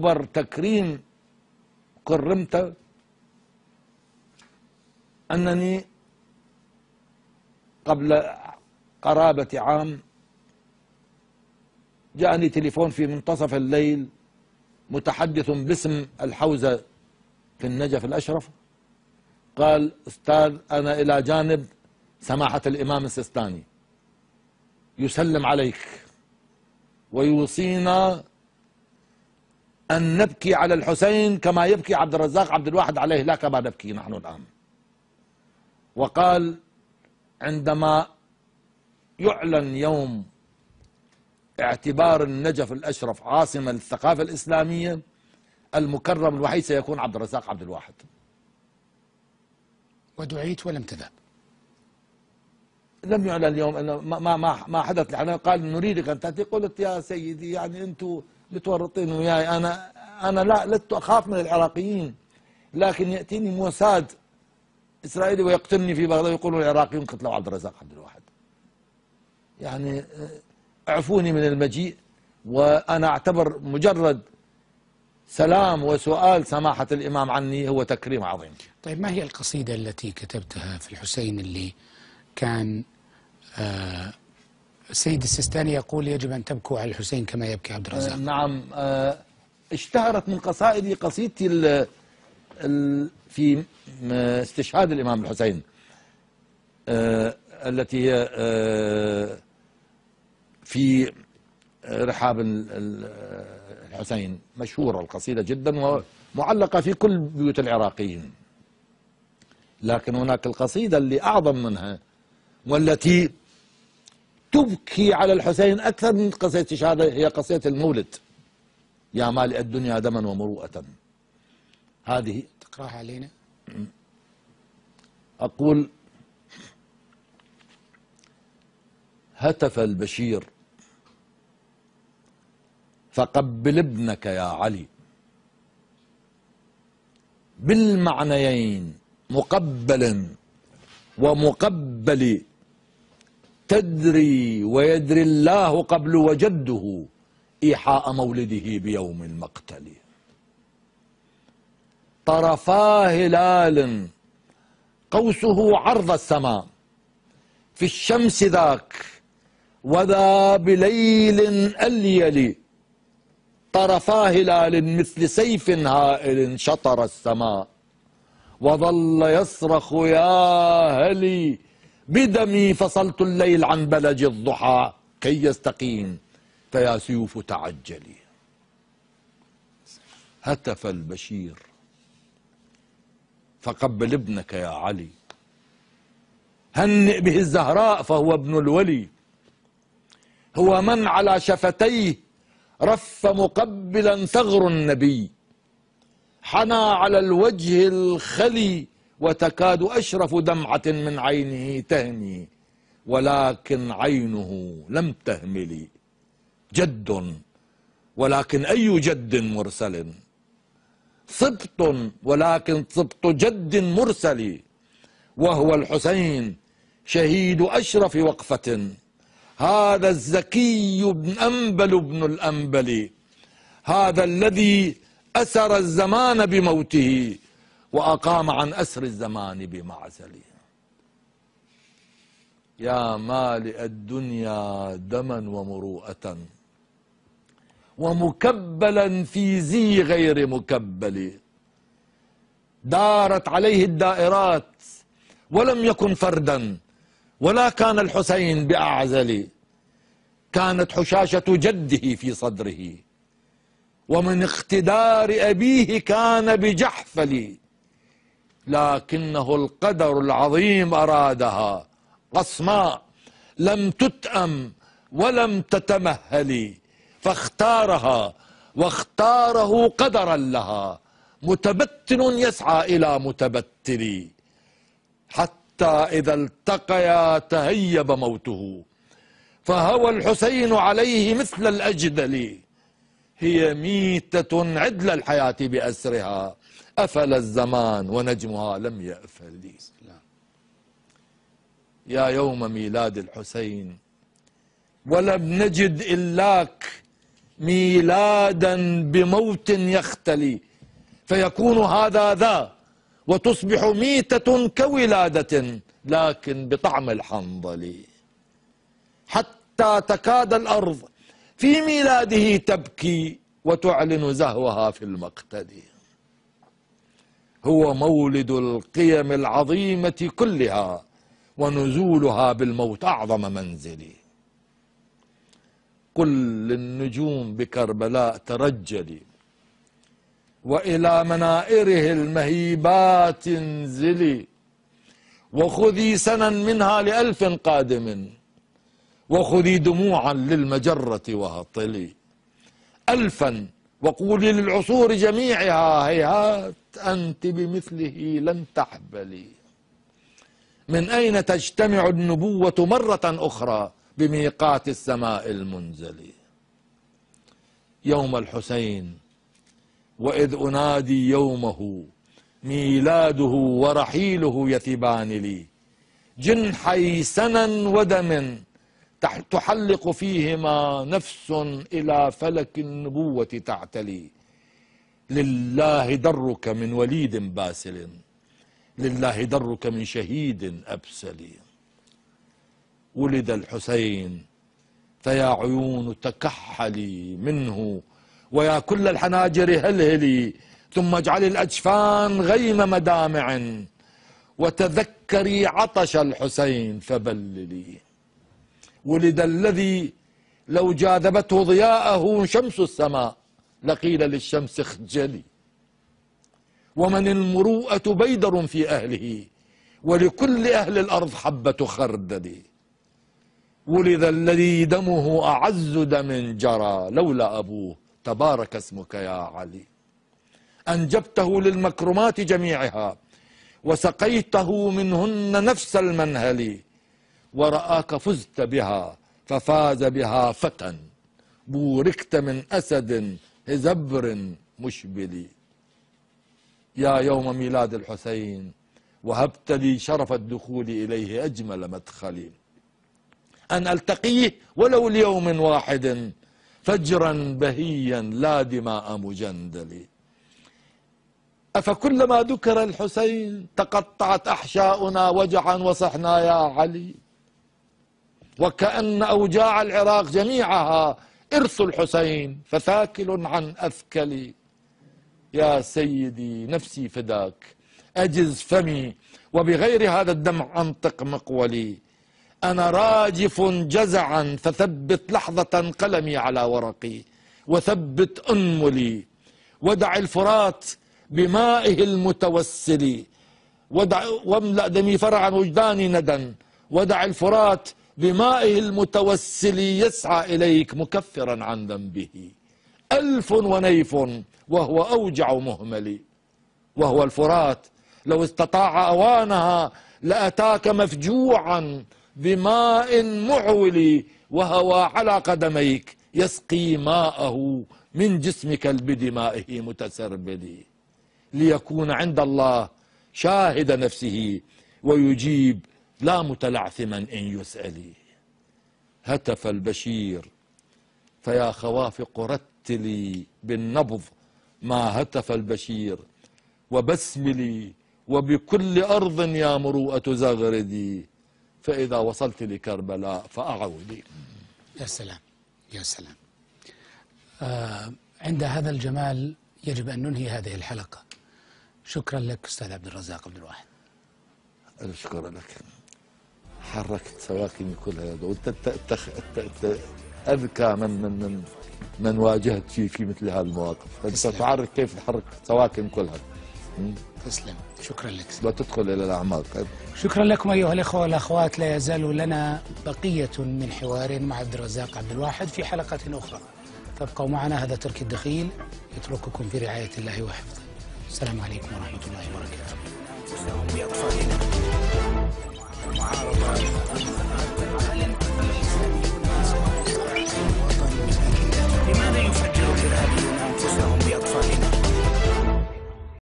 أكبر تكريم كرمته أنني قبل قرابة عام جاءني تليفون في منتصف الليل متحدث باسم الحوزة في النجف الأشرف، قال: أستاذ، أنا إلى جانب سماحة الإمام السيستاني يسلم عليك ويوصينا أن نبكي على الحسين كما يبكي عبد الرزاق عبد الواحد عليه، لا كما نبكي نحن الآن. وقال: عندما يعلن يوم اعتبار النجف الأشرف عاصمة للثقافة الإسلامية، المكرم الوحيد سيكون عبد الرزاق عبد الواحد. ودعيت ولم تذهب؟ لم يعلن اليوم، ما حدث لحنا. قال: نريدك أن تأتي. قلت: يا سيدي، يعني أنتم بتورطين وياي، أنا لست أخاف من العراقيين، لكن يأتيني موساد إسرائيلي ويقتلني في بغداد ويقولون العراقيون قتلوا عبد الرزاق عبد الواحد. يعني اعفوني من المجيء، وأنا أعتبر مجرد سلام وسؤال سماحة الإمام عني هو تكريم عظيم. طيب، ما هي القصيدة التي كتبتها في الحسين اللي كان السيد السيستاني يقول يجب أن تبكوا على الحسين كما يبكي عبد الرزاق؟ نعم، اشتهرت من قصائدي قصيدتي في استشهاد الإمام الحسين، التي هي في رحاب الحسين، مشهورة القصيدة جدا ومعلقة في كل بيوت العراقيين. لكن هناك القصيدة اللي أعظم منها والتي تبكي على الحسين أكثر من قصيدة الشهادة، هي قصيدة المولد: يا مالئ الدنيا دما ومروءة. هذه تقرأها علينا؟ أقول: هتف البشير فقبل ابنك يا علي، بالمعنيين مقبل ومقبل، تدري ويدري الله قبل وجده إيحاء مولده بيوم المقتل. طرفا هلال قوسه عرض السماء، في الشمس ذاك وذا بليل أليل، طرفا هلال مثل سيف هائل شطر السماء، وظل يصرخ: يا هلي بدمي فصلت الليل عن بلج الضحى كي يستقيم، فيا سيوف تعجلي. هتف البشير فقبل ابنك يا علي، هنئ به الزهراء فهو ابن الولي، هو من على شفتيه رف مقبلا ثغر النبي، حنى على الوجه الخلي وتكاد أشرف دمعة من عينه تهمي، ولكن عينه لم تهمل. جد، ولكن أي جد مرسل، سبط ولكن سبط جد مرسل، وهو الحسين شهيد أشرف وقفة، هذا الزكي بن أنبل بن الأنبل، هذا الذي أسر الزمان بموته وأقام عن أسر الزمان بمعزله. يا مالئ الدنيا دما ومروءة، ومكبلا في زي غير مكبل، دارت عليه الدائرات ولم يكن فردا، ولا كان الحسين بأعزل، كانت حشاشة جده في صدره، ومن اقتدار أبيه كان بجحفل، لكنه القدر العظيم أرادها قصماء لم تتأم ولم تتمهل، فاختارها واختاره قدرا لها، متبتل يسعى إلى متبتل، حتى إذا التقيا تهيب موته، فهوى الحسين عليه مثل الأجدل، هي ميتة عدل الحياة بأسرها، أفل الزمان ونجمها لم يأفل. يا يوم ميلاد الحسين ولم نجد إلاك ميلادا بموت يختلي، فيكون هذا ذا، وتصبح ميتة كولادة لكن بطعم الحنظل، حتى تكاد الأرض في ميلاده تبكي وتعلن زهوها في المقتل. هو مولد القيم العظيمة كلها، ونزولها بالموت أعظم منزلي. قل للنجوم بكربلاء ترجلي، وإلى منائره المهيبات انزلي، وخذي سنا منها ل1000 قادم، وخذي دموعا للمجرة وهطلي 1000 وقولي للعصور جميعها هيهات أنت بمثله لن تحبلي. من أين تجتمع النبوة مرة أخرى بميقات السماء المنزل؟ يوم الحسين وإذ أنادي يومه، ميلاده ورحيله يثبان لي، جنحي سنا ودم تحلق فيهما نفس إلى فلك النبوة تعتلي. لله درك من وليد باسل، لله درك من شهيد أبسل. ولد الحسين فيا عيون تكحلي منه، ويا كل الحناجر هلهلي، ثم اجعلي الأجفان غيم مدامع، وتذكري عطش الحسين فبللي. ولد الذي لو جاذبته ضياءه شمس السماء لقيل للشمس اخجلي، ومن المروءة بيدر في أهله، ولكل أهل الأرض حبة خردل. ولد الذي دمه أعز دم جرى لولا أبوه تبارك اسمك يا علي. أنجبته للمكرمات جميعها، وسقيته منهن نفس المنهل، ورآك فزت بها ففاز بها فتى، بوركت من أسد هزبر مشبل. يا يوم ميلاد الحسين وهبت لي شرف الدخول إليه أجمل مدخلي، أن ألتقيه ولو ليوم واحد فجرا بهيا لا دماء مجندل. أفكلما ذكر الحسين تقطعت أحشاؤنا وجعا وصحنا يا علي، وكأن أوجاع العراق جميعها إرث الحسين فثاكل عن أثكل. يا سيدي نفسي فداك، أجز فمي وبغير هذا الدمع أنطق مقولي. أنا راجف جزعا فثبت لحظة قلمي على ورقي، وثبت أنملي. ودع الفرات بمائه المتوسل، واملأ دمي فرعا وجداني ندى. ودع الفرات بمائه المتوسل يسعى إليك مكفرا عن ذنبه. 1000 ونيف وهو أوجع مهمل، وهو الفرات لو استطاع أوانها لأتاك مفجوعا بماء معول، وهوى على قدميك يسقي ماءه من جسمك بدمائه متسربل، ليكون عند الله شاهد نفسه ويجيب لا متلعثما إن يسألي. هتف البشير فيا خوافق رتلي بالنبض ما هتف البشير، وبسملي وبكل أرض يا مروءة زغردي، فإذا وصلت لكربلاء فأعودي. يا سلام يا سلام. عند هذا الجمال يجب أن ننهي هذه الحلقة. شكرا لك أستاذ عبد الرزاق عبد الواحد. أشكر لك، حركت سواكني كلها، وأنت أذكى من واجهت في مثل هذه المواقف. أنت تعرف كيف تحرك سواكن كلها. تسلم، شكرا لك. لا تدخل إلى الأعماق. شكرا لكم أيها الإخوة والأخوات. لا يزال لنا بقية من حوار مع عبد الرزاق عبد الواحد في حلقة أخرى، فابقوا معنا. هذا تركي الدخيل يترككم في رعاية الله وحفظه. السلام عليكم ورحمة الله وبركاته.